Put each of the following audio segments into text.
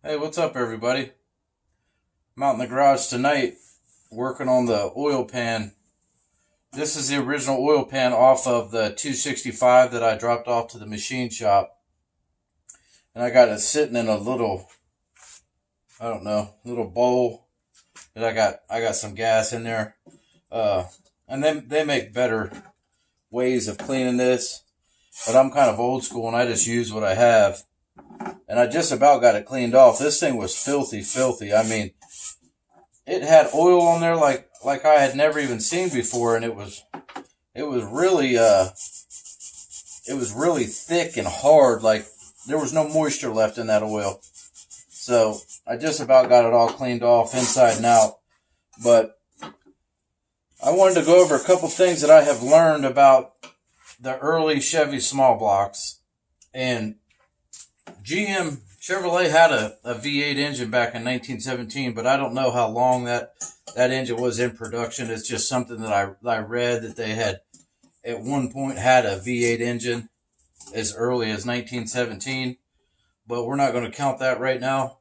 Hey, what's up, everybody? I'm out in the garage tonight working on the oil pan. This is the original oil pan off of the 265 that I dropped off to the machine shop. And I got it sitting in a little, I don't know, little bowl that I got some gas in there. And they make better ways of cleaning this, but I'm kind of old school and I just use what I have. And I just about got it cleaned off. This thing was filthy, filthy. I mean, it had oil on there like I had never even seen before, and it was really thick and hard. Like there was no moisture left in that oil. So I just about got it all cleaned off inside and out. But I wanted to go over a couple things that I have learned about the early Chevy small blocks. And Chevrolet had a V8 engine back in 1917, but I don't know how long that engine was in production. It's just something that I read that they had at one point had a V8 engine as early as 1917, but we're not going to count that right now.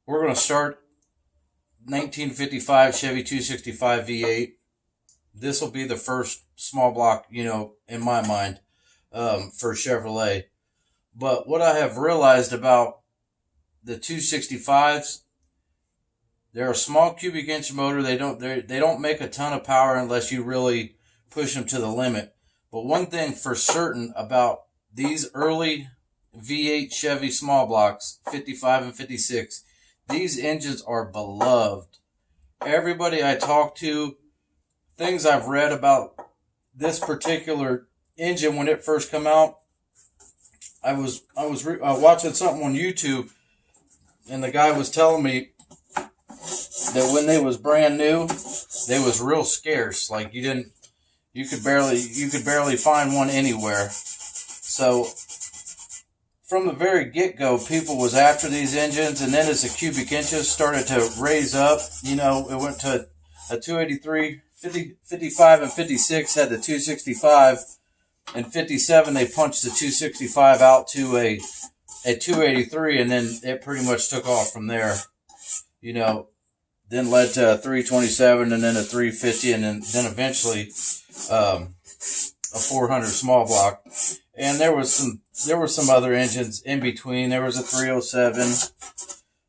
We're going to start 1955 Chevy 265 V8. This will be the first small block, in my mind, for Chevrolet. But what I have realized about the 265s, they're a small cubic inch motor. They don't make a ton of power unless you really push them to the limit. But one thing for certain about these early V8 Chevy small blocks, 55 and 56, these engines are beloved. Everybody I talk to, things I've read about this particular engine when it first came out, I was watching something on YouTube, and the guy was telling me that when they was brand new, they was real scarce. Like you could barely find one anywhere. So from the very get-go, people was after these engines, and then as the cubic inches started to raise up, it went to a 283, 55 and 56 had the 265. In 57, they punched the 265 out to a 283, and then it pretty much took off from there. Then led to a 327, and then a 350, and then eventually a 400 small block. And there were some other engines in between. There was a 307.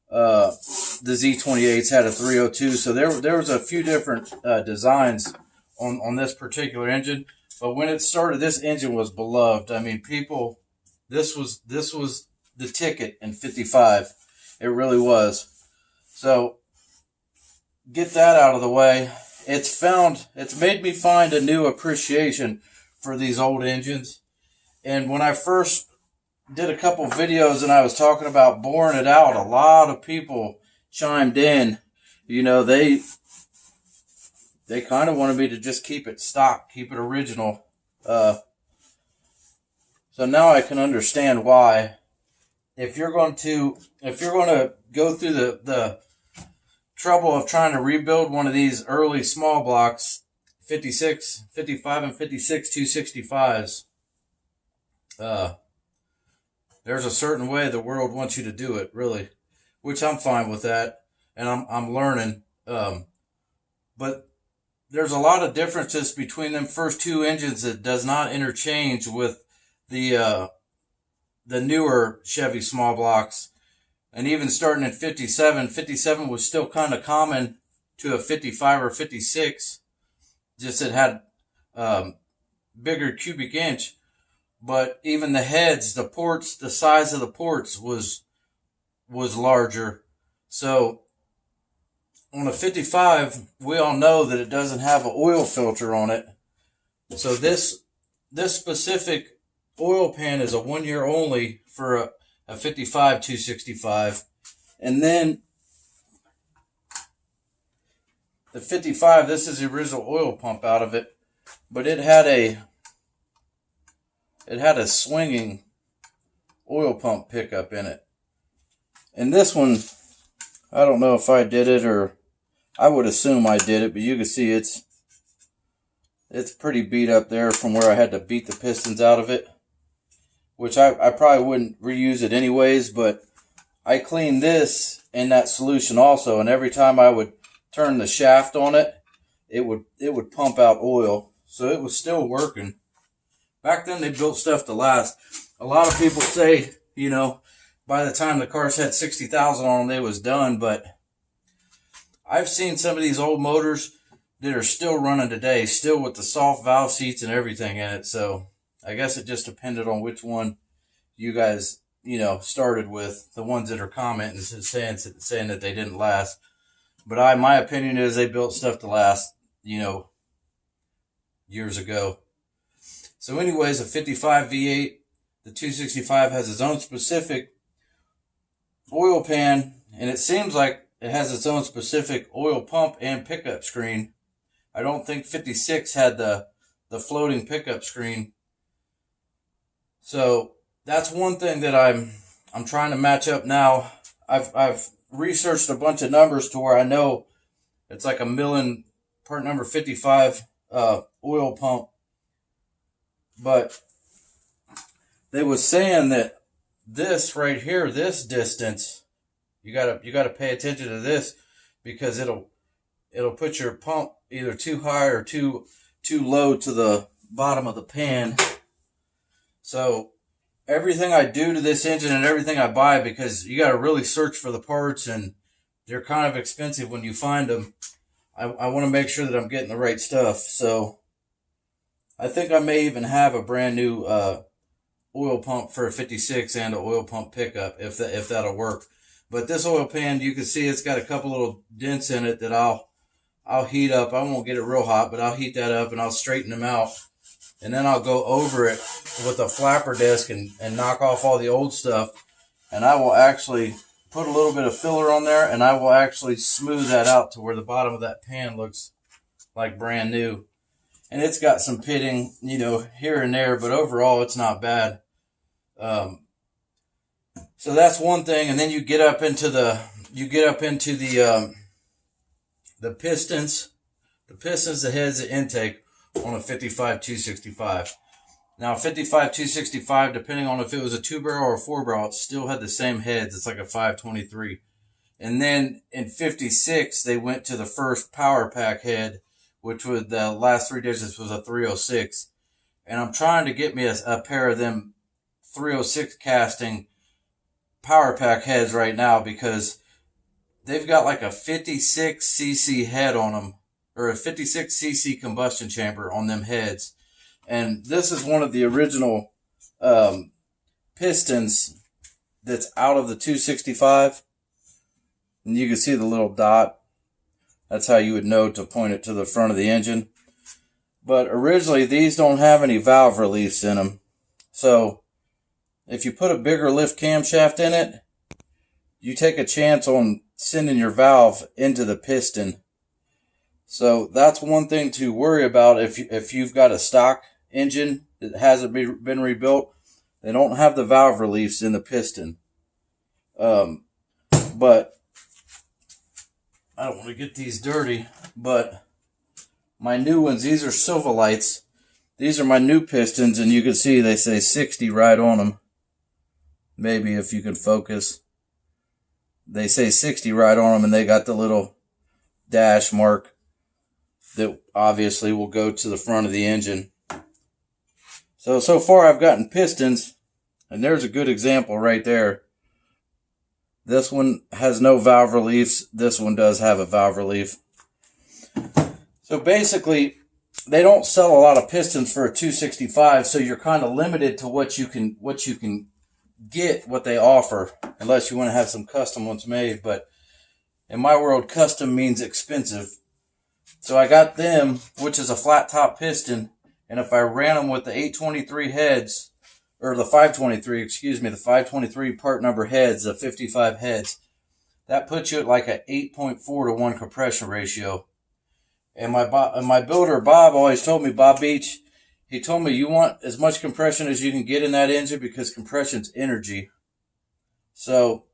The Z28s had a 302. So there was a few different designs on this particular engine. But when it started, this engine was beloved. I mean, this was the ticket in 55. It really was. So get that out of the way. It's made me find a new appreciation for these old engines. And when I first did a couple videos and I was talking about boring it out, a lot of people chimed in. They kind of wanted me to just keep it stock, keep it original. So now I can understand why. If you're going to go through the trouble of trying to rebuild one of these early small blocks, 56, 55, and 56 265s, there's a certain way the world wants you to do it, really, which I'm fine with that, and I'm learning. But there's a lot of differences between them first two engines that does not interchange with the newer Chevy small blocks. And even starting at 57 was still kind of common to a 55 or 56. Just it had bigger cubic inch. But even the heads, the ports, the size of the ports was larger. So on a 55, we all know that it doesn't have an oil filter on it. So this specific oil pan is a 1 year only for a 55 265. And then the 55, this is the original oil pump out of it, but it had a swinging oil pump pickup in it. And this one, I don't know if I did it, or I would assume I did it, but you can see it's pretty beat up there from where I had to beat the pistons out of it, which I probably wouldn't reuse it anyways, but I cleaned this in that solution also, and every time I would turn the shaft on it, it would pump out oil. So it was still working. Back then they built stuff to last. A lot of people say, you know, by the time the cars had 60,000 on them, they was done. But I've seen some of these old motors that are still running today, still with the soft valve seats and everything in it. So I guess it just depended on which one you guys, you know, started with. The ones that are commenting saying that they didn't last. But my opinion is they built stuff to last, you know, years ago. So anyways, a 55 V8, the 265 has its own specific oil pan, and it seems like it has its own specific oil pump and pickup screen. I don't think 56 had the floating pickup screen. So that's one thing that I'm trying to match up now. I've researched a bunch of numbers to where I know it's like a million part number 55 oil pump. But they was saying that this right here, this distance, you gotta pay attention to this, because it'll put your pump either too high or too low to the bottom of the pan. So everything I do to this engine and everything I buy, because you gotta really search for the parts and they're kind of expensive when you find them. I want to make sure that I'm getting the right stuff. So I think I may even have a brand new oil pump for a 56 and an oil pump pickup if that'll work. But this oil pan, you can see it's got a couple little dents in it that I'll heat up. I won't get it real hot, but I'll heat that up and I'll straighten them out. And then I'll go over it with a flapper disc and knock off all the old stuff. And I will actually put a little bit of filler on there, and I will actually smooth that out to where the bottom of that pan looks like brand new. And it's got some pitting, you know, here and there, but overall it's not bad. So that's one thing. And then you get up into the pistons. The pistons, the heads, the intake on a 55 265. Now 55 265, depending on if it was a 2-barrel or a 4-barrel, it still had the same heads. It's like a 523. And then in 56, they went to the first power pack head, which was the last 3 digits was a 306. And I'm trying to get me a pair of them 306 casting power pack heads right now, because they've got like a 56 cc head on them, or a 56 cc combustion chamber on them heads. And this is one of the original pistons that's out of the 265. And you can see the little dot. That's how you would know to point it to the front of the engine. But originally, these don't have any valve reliefs in them. So if you put a bigger lift camshaft in it, you take a chance on sending your valve into the piston. So that's one thing to worry about if you've got a stock engine that hasn't been rebuilt. They don't have the valve reliefs in the piston. But I don't want to get these dirty, but my new ones, these are Silvalites. These are my new pistons, and you can see they say 60 right on them. Maybe if you can focus. They say 60 right on them, and they got the little dash mark that obviously will go to the front of the engine. So far I've gotten pistons, and there's a good example right there. This one has no valve reliefs. This one does have a valve relief. So basically, they don't sell a lot of pistons for a 265, so you're kind of limited to what you can get, what they offer, unless you want to have some custom ones made. But in my world, custom means expensive. So I got them, which is a flat top piston, and if I ran them with the 823 heads, or the 523, excuse me, the 523 part number heads, the 55 heads, that puts you at like a 8.4 to 1 compression ratio. And my builder, Bob, always told me, Bob Beach, he told me, you want as much compression as you can get in that engine, because compression's energy. So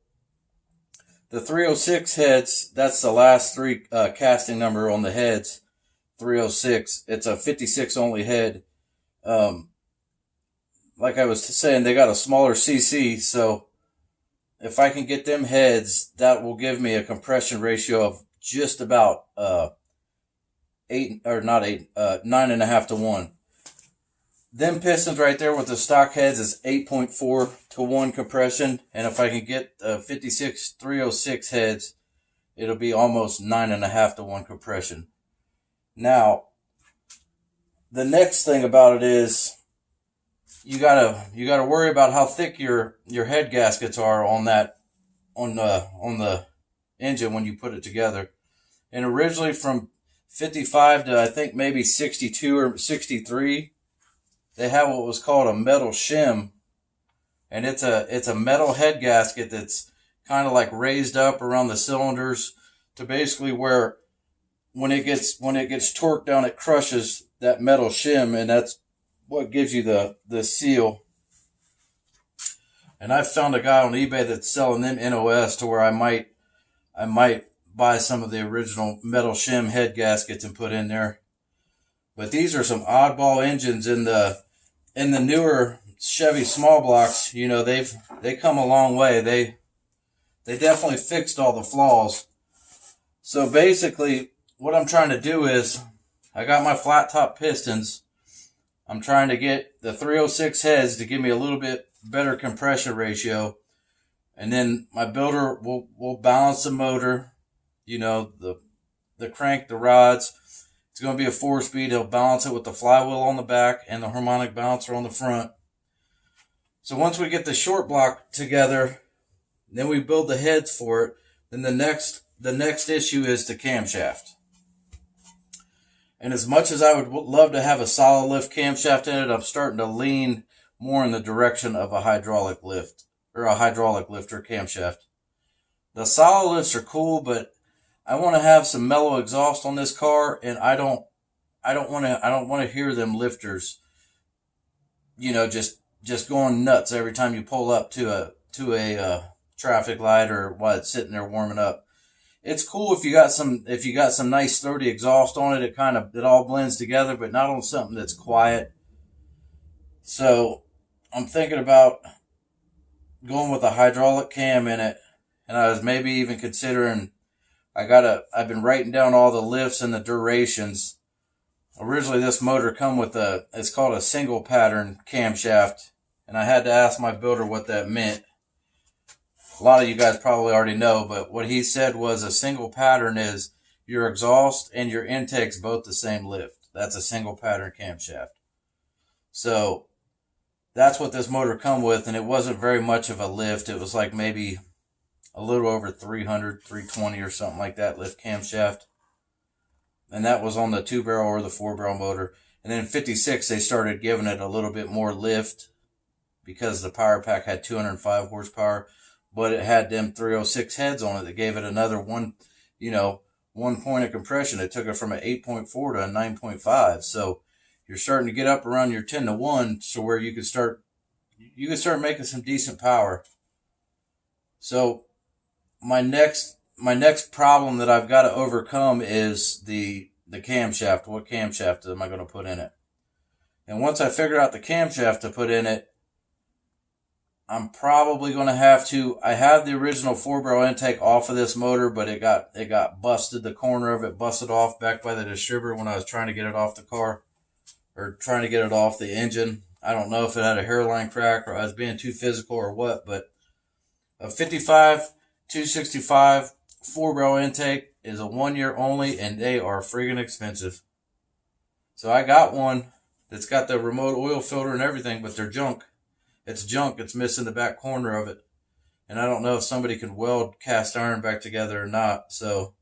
the 306 heads, that's the last 3 casting number on the heads, 306. It's a 56 only head. Like I was saying, they got a smaller CC, so if I can get them heads, that will give me a compression ratio of just about 9.5 to 1. Them pistons right there with the stock heads is 8.4 to 1 compression, and if I can get 56 306 heads, it'll be almost 9.5 to 1 compression. Now, the next thing about it is you gotta worry about how thick your head gaskets are on the engine when you put it together. And originally from 55 to I think maybe 62 or 63, they have what was called a metal shim, and it's a metal head gasket that's kind of like raised up around the cylinders to basically where when it gets torqued down, it crushes that metal shim, and that's what gives you the seal. And I've found a guy on eBay that's selling them NOS to where I might buy some of the original metal shim head gaskets and put in there. But these are some oddball engines in the newer Chevy small blocks. You know, they come a long way. They definitely fixed all the flaws. So basically what I'm trying to do is I got my flat top pistons. I'm trying to get the 306 heads to give me a little bit better compression ratio. And then my builder will balance the motor, you know, the crank, the rods. It's going to be a 4-speed. He'll balance it with the flywheel on the back and the harmonic balancer on the front. So once we get the short block together, then we build the heads for it. Then the next issue is the camshaft. And as much as I would love to have a solid lift camshaft in it, I'm starting to lean more in the direction of a hydraulic lift or a hydraulic lifter camshaft. The solid lifts are cool, but I want to have some mellow exhaust on this car, and I don't want to hear them lifters, you know, just going nuts every time you pull up to a traffic light or while it's sitting there warming up. It's cool if you got some nice sturdy exhaust on it. It all blends together, but not on something that's quiet. So I'm thinking about going with a hydraulic cam in it, and I was maybe even considering. I've been writing down all the lifts and the durations. Originally, this motor come with it's called a single pattern camshaft, and I had to ask my builder what that meant. A lot of you guys probably already know, but what he said was a single pattern is your exhaust and your intake's both the same lift. That's a single pattern camshaft. So that's what this motor come with, and it wasn't very much of a lift. It was like maybe a little over 300, 320 or something like that lift camshaft. And that was on the 2-barrel or the 4-barrel motor. And then in 56, they started giving it a little bit more lift because the power pack had 205 horsepower, but it had them 306 heads on it that gave it another 1 point of compression. It took it from an 8.4 to a 9.5. So you're starting to get up around your 10 to 1 to where you can start making some decent power. So my next problem that I've got to overcome is the camshaft. What camshaft am I going to put in it? And once I figure out the camshaft to put in it, I'm probably going to have to. I have the original 4-barrel intake off of this motor, but it got busted. The corner of it busted off back by the distributor when I was trying to get it off the car, or trying to get it off the engine. I don't know if it had a hairline crack or I was being too physical or what, but a 55 265 4-barrel intake is a 1-year only, and they are friggin' expensive. So I got one that's got the remote oil filter and everything, but they're junk. It's junk. It's missing the back corner of it. And I don't know if somebody can weld cast iron back together or not. So,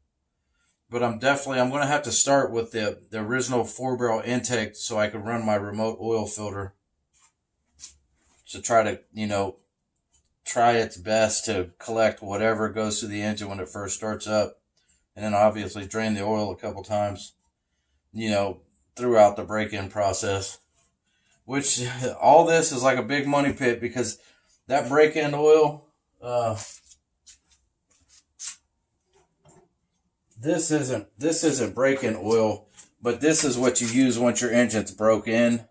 but I'm going to have to start with the original 4-barrel intake so I can run my remote oil filter to try to, try its best to collect whatever goes through the engine when it first starts up. And then obviously drain the oil a couple times, throughout the break-in process. Which, all this is like a big money pit because that break-in oil, this isn't break-in oil, but this is what you use once your engine's broke in.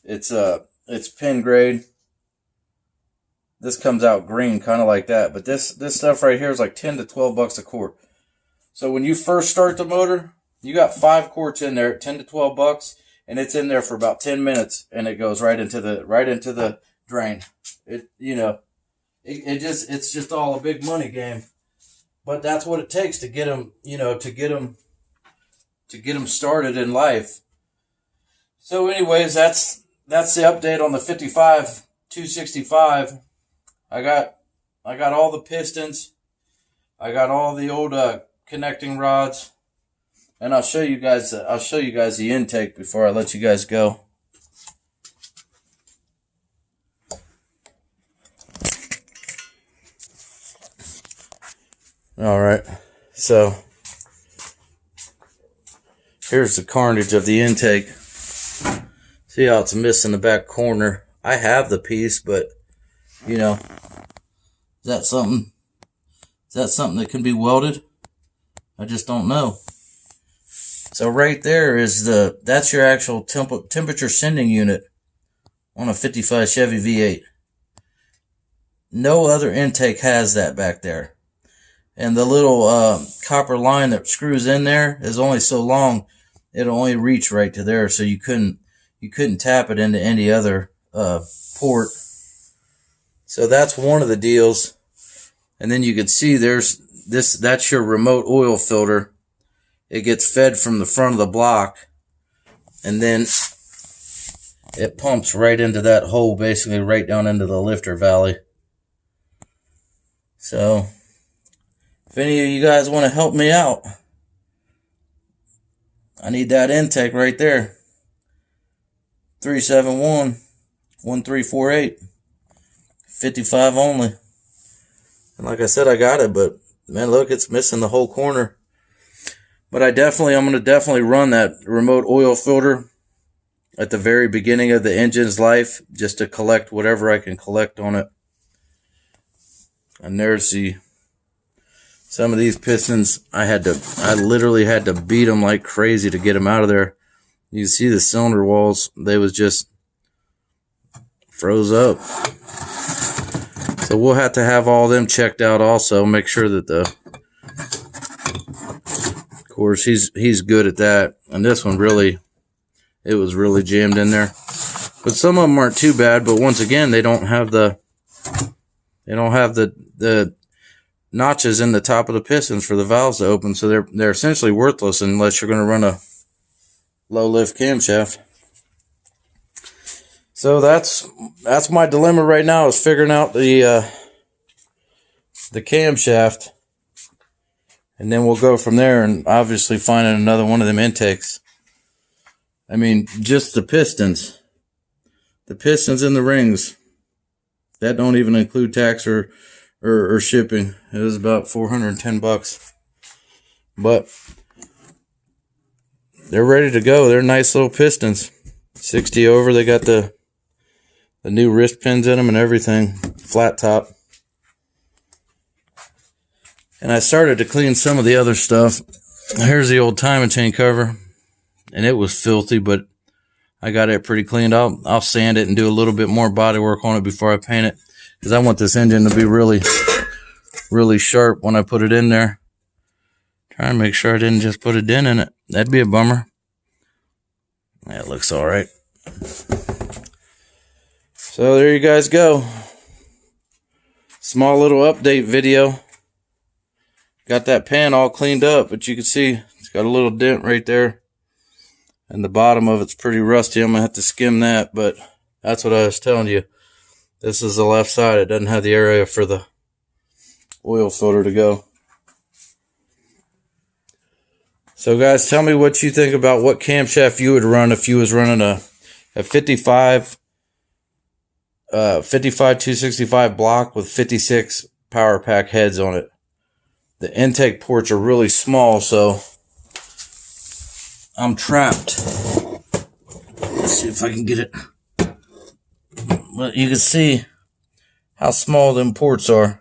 It's pin grade. this comes out green, kind of like that. But this stuff right here is like 10 to 12 bucks a quart. So when you first start the motor, you got 5 quarts in there at 10 to 12 bucks, and it's in there for about 10 minutes, and it goes right into the drain. It's just all a big money game. But that's what it takes to get them, to get them started in life. So anyways, that's the update on the 55 265. I got all the pistons. I got all the old connecting rods, and I'll show you guys the intake before I let you guys go. All right, so here's the carnage of the intake. See how it's missing the back corner? I have the piece, but is that something that can be welded? I just don't know. So right there is that's your actual temperature sending unit on a 55 Chevy V8. No other intake has that back there. And the little copper line that screws in there is only so long, it'll only reach right to there, so you couldn't tap it into any other port. So that's one of the deals. And then you can see that's your remote oil filter. It gets fed from the front of the block, and then it pumps right into that hole, basically right down into the lifter valley. So if any of you guys want to help me out, I need that intake right there. 371-1348. 55 only. And like I said, I got it, but man, look, it's missing the whole corner. But I'm going to definitely run that remote oil filter at the very beginning of the engine's life, just to collect whatever I can collect on it. And there's some of these pistons. I literally had to beat them like crazy to get them out of there. You can see the cylinder walls, they was just froze up. So we'll have to have all them checked out also, make sure that of course he's good at that. And this one it was really jammed in there. But some of them aren't too bad, but once again, they don't have the notches in the top of the pistons for the valves to open, so they're essentially worthless unless you're going to run a low lift camshaft. So that's my dilemma right now, is figuring out the camshaft, and then we'll go from there, and obviously finding another one of them intakes. I mean, just the pistons and the rings, that don't even include tax or shipping. It was about $410, but they're ready to go. They're nice little pistons, 60 over. They got the new wrist pins in them and everything, flat top. And I started to clean some of the other stuff. Here's the old timing chain cover, and it was filthy, but I got it pretty cleaned. I'll sand it and do a little bit more body work on it before I paint it, because I want this engine to be really, really sharp when I put it in there. Trying to make sure I didn't just put a dent in it. That'd be a bummer. That looks all right. So there you guys go. Small little update video. Got that pan all cleaned up, but you can see it's got a little dent right there. And the bottom of it's pretty rusty. I'm going to have to skim that, but that's what I was telling you. This is the left side. It doesn't have the area for the oil filter to go. So guys, tell me what you think about what camshaft you would run if you was running a 55 265 block with 56 power pack heads on it. The intake ports are really small, so I'm trapped. Let's see if I can get it. But you can see how small them ports are.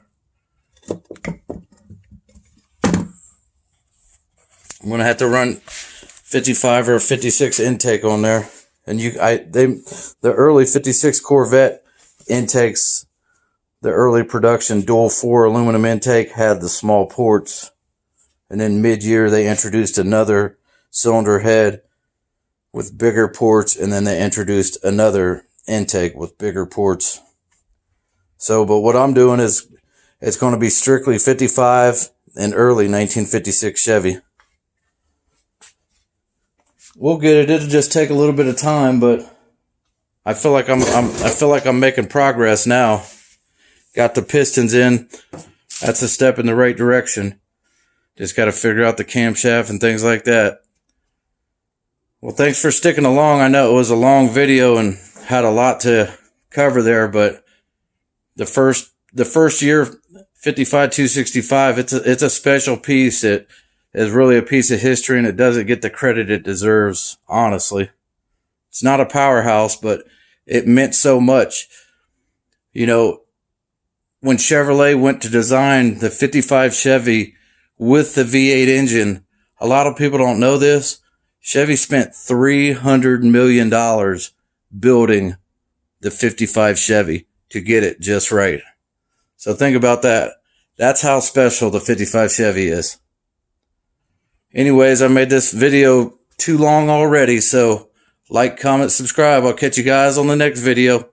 I'm gonna have to run 55 or 56 intake on there, and the early 56 Corvette intakes The early production dual 4 aluminum intake had the small ports, and then mid-year they introduced another cylinder head with bigger ports, and then they introduced another intake with bigger ports. So, but what I'm doing is it's going to be strictly 55 and early 1956 Chevy. We'll get it. It'll just take a little bit of time, but I feel like I'm making progress now. Got the pistons in. That's a step in the right direction. Just got to figure out the camshaft and things like that. Well, thanks for sticking along. I know it was a long video and had a lot to cover there, but the first year, 55-265, it's a special piece. It is really a piece of history, and it doesn't get the credit it deserves, honestly. It's not a powerhouse, but it meant so much. You know, when Chevrolet went to design the 55 Chevy with the V8 engine, a lot of people don't know this. Chevy spent $300 million building the 55 Chevy to get it just right. So think about that. That's how special the 55 Chevy is. Anyways, I made this video too long already, so like, comment, subscribe. I'll catch you guys on the next video.